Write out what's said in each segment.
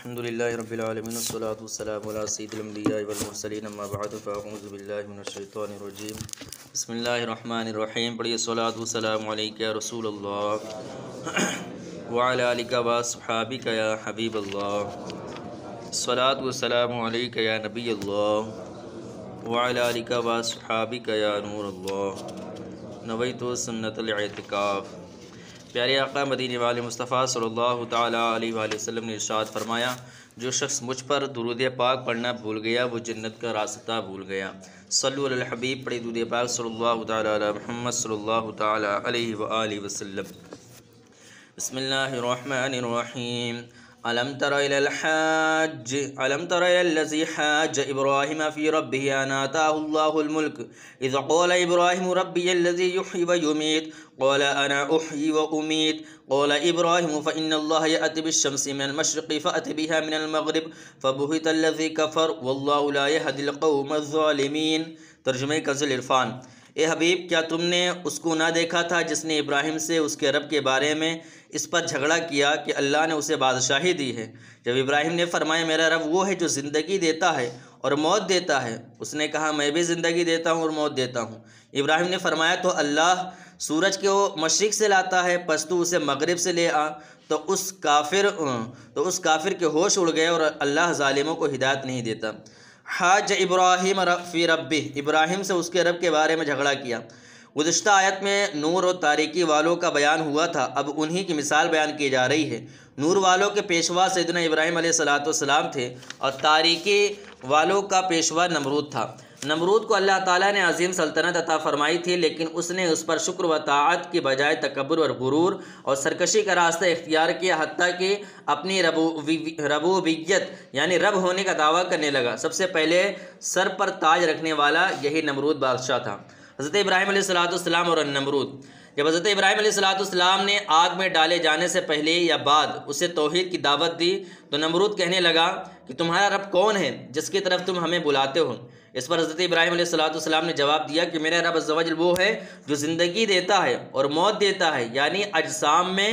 الحمدللہ رب العالمین والصلاة والسلام علی سید الانبیاء والمرسلین اما بعد فاعوذ باللہ من الشیطان الرجیم بسم اللہ الرحمن الرحیم. پڑھیے صلاۃ والسلام علیک یا رسول اللہ وعلی آلک واصحابک یا حبیب اللہ. صلاۃ والسلام علیک یا نبی اللہ وعلی آلک واصحابک یا نور اللہ. نویت سنت الاعتکاف. پیارے آقا مدینے والے مصطفیٰ صلی اللہ تعالیٰ علیہ وآلہ وسلم نے ارشاد فرمایا، جو شخص مجھ پر درود پاک پڑھنا بھول گیا وہ جنت کا راستہ بھول گیا. صلو علی الحبیب. پڑھی درود پاک صلی اللہ تعالیٰ علی محمد صلی اللہ تعالیٰ علیہ وآلہ وسلم. بسم اللہ الرحمن الرحیم. ألم تر إلى الذي حاج إبراهيم في ربه أن آتاه الله الملك إذ قال إبراهيم ربي الذي يحيي ويميت قال أنا أحيي وأميت قال إبراهيم فإن الله يأتي بالشمس من المشرق فأت بها من المغرب فبهت الذي كفر والله لا يهدي القوم الظالمين. ترجمہ کنز العرفان. اے حبیب، کیا تم نے اس کو نہ دیکھا تھا جس نے ابراہیم سے اس کے رب کے بارے میں اس پر جھگڑا کیا کہ اللہ نے اسے بادشاہی دی ہے؟ جب ابراہیم نے فرمایا میرا رب وہ ہے جو زندگی دیتا ہے اور موت دیتا ہے، اس نے کہا میں بھی زندگی دیتا ہوں اور موت دیتا ہوں. ابراہیم نے فرمایا تو اللہ سورج کو مشرق سے لاتا ہے، پس تو اسے مغرب سے لے آ. تو اس کافر کے ہوش اڑ گئے اور اللہ ظالموں کو ہدایت نہیں دیتا. حاج ابراہیم فی ربہ. ابراہیم سے اس کے رب کے بارے میں جھگڑا کیا. گزشتہ آیت میں نور اور تاریکی والوں کا بیان ہوا تھا، اب انہی کی مثال بیان کی جا رہی ہے. نور والوں کے پیشوا سیدنا ابراہیم علیہ السلام تھے اور تاریکی والوں کا پیشوا نمرود تھا. نمرود کو اللہ تعالیٰ نے عظیم سلطنت عطا فرمائی تھی، لیکن اس نے اس پر شکر و طاعت کی بجائے تکبر اور غرور اور سرکشی کا راستہ اختیار کیا، حتیٰ کہ اپنی ربوبیت یعنی رب ہونے کا دعویٰ کرنے لگا. سب سے پہلے سر پر تاج رکھنے والا یہی نمرود بادشاہ تھا. حضرت ابراہیم علیہ السلام اور نمرود. جب حضرت ابراہیم علیہ السلام نے آگ میں ڈالے جانے سے پہلے یا بعد اسے توحید کی دعوت دی تو نمرود کہنے لگا کہ تمہارا رب کون ہے جس کی طرف تم ہمیں بلاتے ہو؟ اس پر حضرت ابراہیم علیہ السلام نے جواب دیا کہ میرا رب عز و جل وہ ہے جو زندگی دیتا ہے اور موت دیتا ہے، یعنی اجسام میں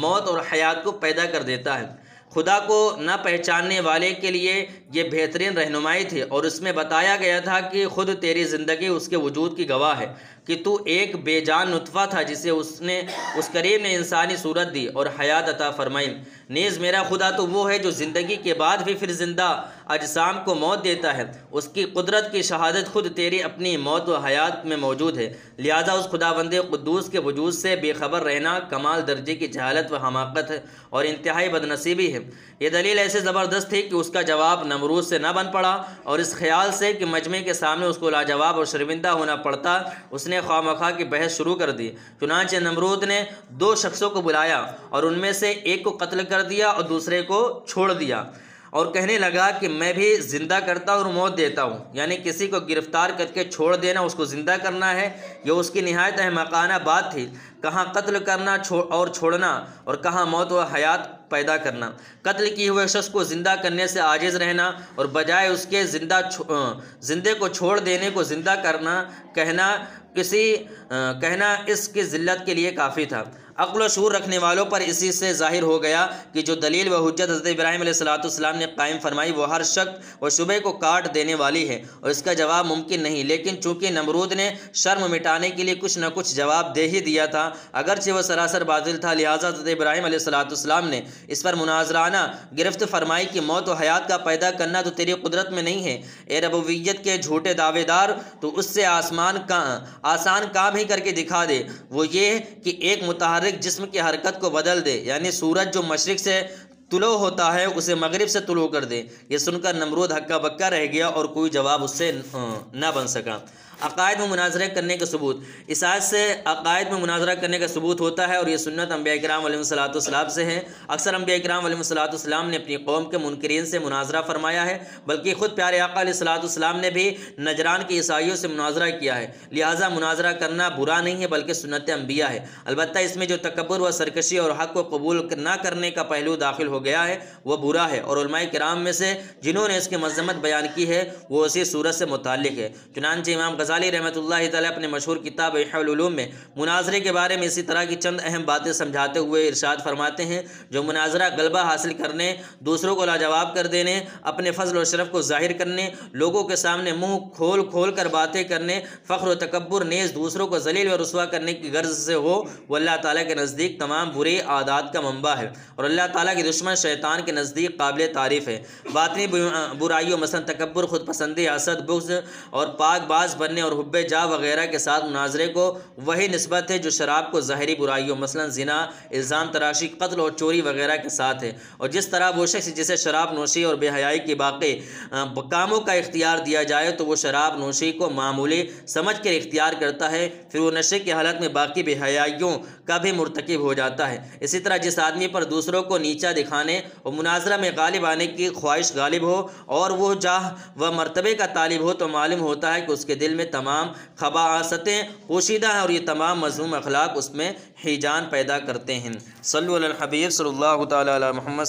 موت اور حیات کو پیدا کر دیتا ہے. خدا کو نہ پہچاننے والے کے لیے یہ بہترین رہنمائی تھی اور اس میں بتایا گیا تھا کہ خود تیری زندگی اس کے وجود کی گواہ ہے کہ تو ایک بے جان نطفہ تھا جسے اس کریم نے انسانی صورت دی اور حیات عطا فرمائی. نیز میرا خدا تو وہ ہے جو زندگی کے بعد بھی پھر زندہ اجسام کو موت دیتا ہے. اس کی قدرت کی شہادت خود تیری اپنی موت و حیات میں موجود ہے، لہذا اس خداوند قدوس کے وجود سے بے خبر رہنا کمال درجے کی جہالت و حماقت ہے اور انتہائی بدنصیبی ہے. یہ دلیل ایسے زبردست تھی کہ اس کا جواب نمرود سے نہ بن پڑا اور اس خیال سے کہ مجمع کے سامنے اس کو لاجواب اور شرمندہ ہونا پڑتا اس نے خواہ مخواہ کی بحث شروع کر دی. چنانچہ نمرود نے دو شخصوں کو بلایا اور ان میں سے ایک کو قتل کر دیا اور دوسرے کو چھوڑ دیا اور کہنے لگا کہ میں بھی زندہ کرتا ہوں اور موت دیتا ہوں. یعنی کسی کو گرفتار کر کے چھوڑ دینا، اس کو زندہ کرنا ہے، یہ اس کی نہایت احمقانہ بات تھی. کہاں قتل کرنا اور چھوڑنا اور کہاں موت و حیات پیدا کرنا. قتل کیے ہوئے شخص کو زندہ کرنے سے عاجز رہنا اور بجائے اس کے زندے کو چھوڑ دینے کو زندہ کرنا کہنا اس کی ذلت کے لیے کافی تھا. عقل و شعور رکھنے والوں پر اسی سے ظاہر ہو گیا کہ جو دلیل و حجت حضرت ابراہیم علیہ السلام نے قائم فرمائی وہ ہر شک و شبہ کو کاٹ دینے والی ہے اور اس کا جواب ممکن نہیں. لیکن چونکہ نمرود نے شرم مٹانے کے لیے کچھ نہ کچھ جواب دے ہی دیا تھا، اگرچہ وہ سراسر باطل تھا، لہٰذا حضرت ابراہیم علیہ السلام نے اس پر مناظرانہ گرفت فرمائی کہ موت و حیات کا پیدا کرنا تو تیری قدرت میں نہیں ہے. اے ربوبیت کے جھوٹے دعوے دار، تو اس سے آسان کام ہی کر کے دکھا دے، وہ یہ کہ ایک متحرک جسم کی حرکت کو بدل دے، یعنی سورج جو مشرق سے طلوع ہوتا ہے اسے مغرب سے طلوع کر دے. یہ سن کر نمرود ہکا بکا رہ گیا اور کوئی جواب اس سے نہ بن سکا. عقائد میں مناظرہ کرنے کا ثبوت. اس آیت سے عقائد میں مناظرہ کرنے کا ثبوت ہوتا ہے اور یہ سنت انبیاء کرام علیہ السلام سے ہے. اکثر انبیاء کرام علیہ السلام نے اپنی قوم کے منکرین سے مناظرہ فرمایا ہے، بلکہ خود پیارے آقا علیہ السلام نے بھی نجران کے عیسائیوں سے مناظرہ کیا ہے. لہٰذا مناظرہ کرنا برا نہیں ہے بلکہ سنت انبیاء ہے. البتہ اس میں جو تکبر و سرکشی اور حق کو قبول نہ کرنے کا پہلو داخل ہو گیا ہے وہ برا ہے، اور علماء کرام میں سے جنہوں نے اس کی مذمت بیان کی ہے وہ اسی صورت سے متعلق ہے. چنانچہ امام غزالی رحمۃ اللہ تعالی اپنے مشہور کتاب احیاء العلوم میں مناظرے کے بارے میں اسی طرح کی چند اہم باتیں سمجھاتے ہوئے ارشاد فرماتے ہیں: جو مناظرہ غلبہ حاصل کرنے، دوسروں کو لاجواب کر دینے، اپنے فضل و شرف کو ظاہر کرنے، لوگوں کے سامنے منہ کھول کھول کر باتیں کرنے، فخر و تکبر نیز دوسروں کو ذلیل و رسوا کرنے کی غرض سے ہو، وہ اللہ تعالیٰ کے نزدیک تمام برے عادات کا منبع ہے اور اللہ تعالیٰ کے دشمن شیطان کے نزدیک قابل تعریف ہے۔ باطنی برائیوں مثلا تکبر، خود پسندی، حسد، بغض اور پاک باز بننے اور حب جاہ وغیرہ کے ساتھ مناظرے کو وہی نسبت ہے جو شراب کو ظاہری برائیوں مثلا زنا، الزام تراشی، قتل اور چوری وغیرہ کے ساتھ ہے۔ اور جس طرح وہ شخص جسے شراب نوشی اور بے حیائی کے باقی کاموں کا اختیار دیا جائے تو وہ شراب نوشی کو معمولی سمجھ کر اختیار کرتا ہے، پھر وہ نشے کی حالت میں باقی بے حیائیوں کا بھی مرتکب ہو جاتا ہے۔ اسی طرح جس آدمی پر دوسروں کو نیچا دکھانے اور مناظرہ میں غالب آنے کی خواہش غالب ہو اور وہ جاہ و مرتبے کا طالب ہو تو معلوم ہوتا ہے کہ اس کے دل میں تمام خباثتیں پوشیدہ ہیں اور یہ تمام مذموم اخلاق اس میں ہیجان پیدا کرتے ہیں۔ صلو علی الحبیب صلی اللہ تعالی علی محمد۔